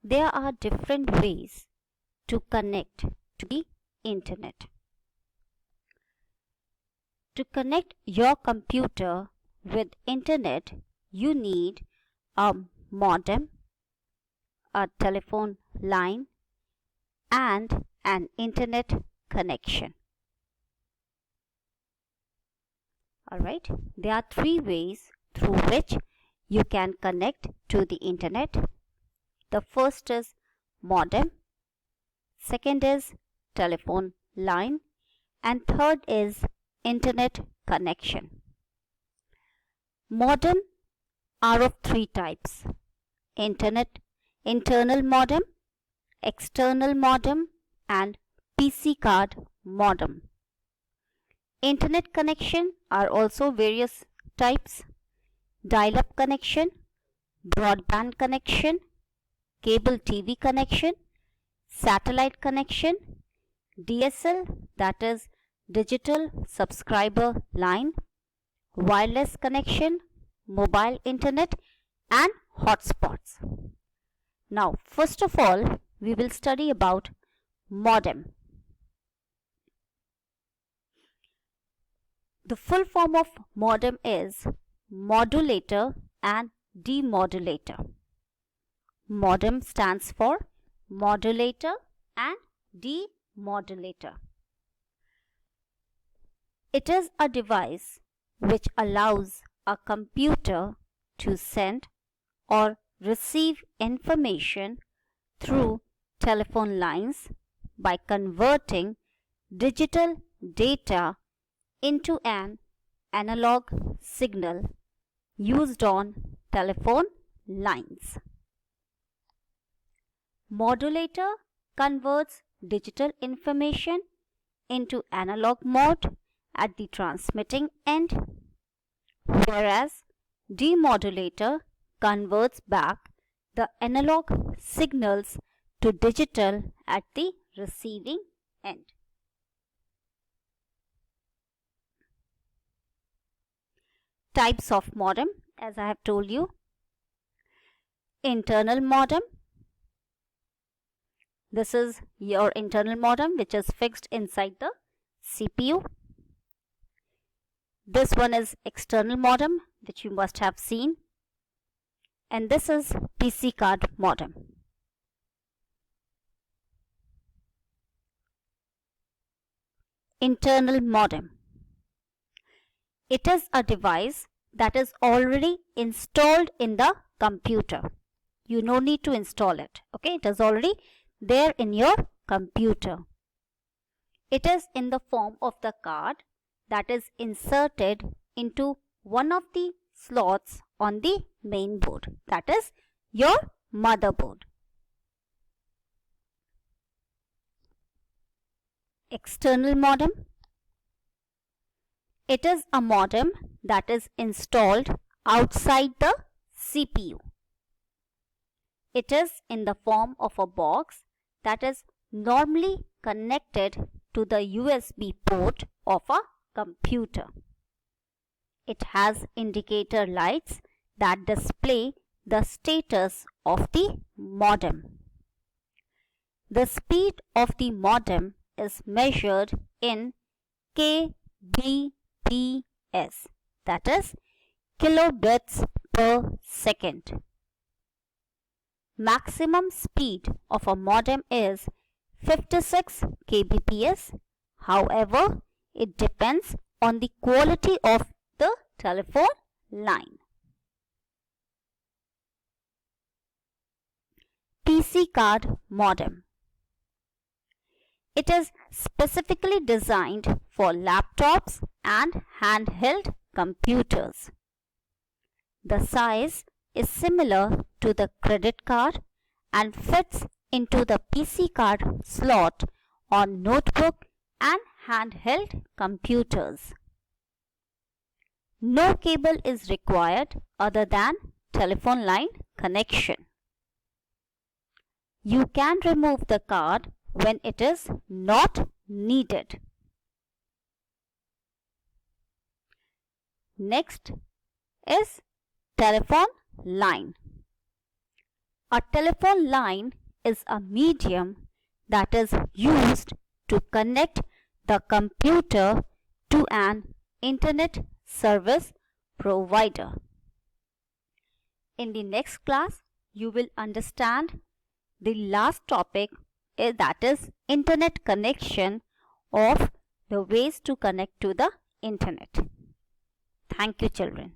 there are different ways to connect to the internet. To connect your computer with internet, you need a modem, a telephone line, and an internet connection. Alright, there are three ways through which you can connect to the internet. The first is modem, second is telephone line, and third is internet connection. Modem are of three types: internal modem, external modem, and PC card modem. Internet connection are also various types: dial-up connection, broadband connection, cable TV connection, satellite connection, DSL, that is digital subscriber line, wireless connection, mobile internet, and hotspots. Now, first of all, we will study about modem. The full form of modem is modulator and demodulator. Modem stands for modulator and demodulator. It is a device which allows a computer to send or receive information through telephone lines by converting digital data into an analog signal used on telephone lines. Modulator converts digital information into analog mode at the transmitting end, whereas demodulator converts back the analog signals to digital at the receiving end. Types of modem, as I have told you: internal modem. This is your internal modem which is fixed inside the CPU. This one is external modem, which you must have seen, and this is PC card modem. Internal modem. It is a device that is already installed in the computer. You no need to install it. Okay, it is already there in your computer. It is in the form of the card that is inserted into one of the slots on the main board, that is your motherboard. External modem. It is a modem that is installed outside the CPU. It is in the form of a box that is normally connected to the USB port of a computer. It has indicator lights that display the status of the modem. The speed of the modem is measured in kbps, that is kilobits per second. Maximum speed of a modem is 56 kbps. However, it depends on the quality of the telephone line. PC card modem. It is specifically designed for laptops and handheld computers. The size is similar to the credit card and fits into the PC card slot on notebook and handheld computers. No cable is required other than telephone line connection. You can remove the card when it is not needed. Next is telephone line. A telephone line is a medium that is used to connect the computer to an internet service provider. In the next class, you will understand the last topic, that is internet connection, of the ways to connect to the internet. Thank you, children.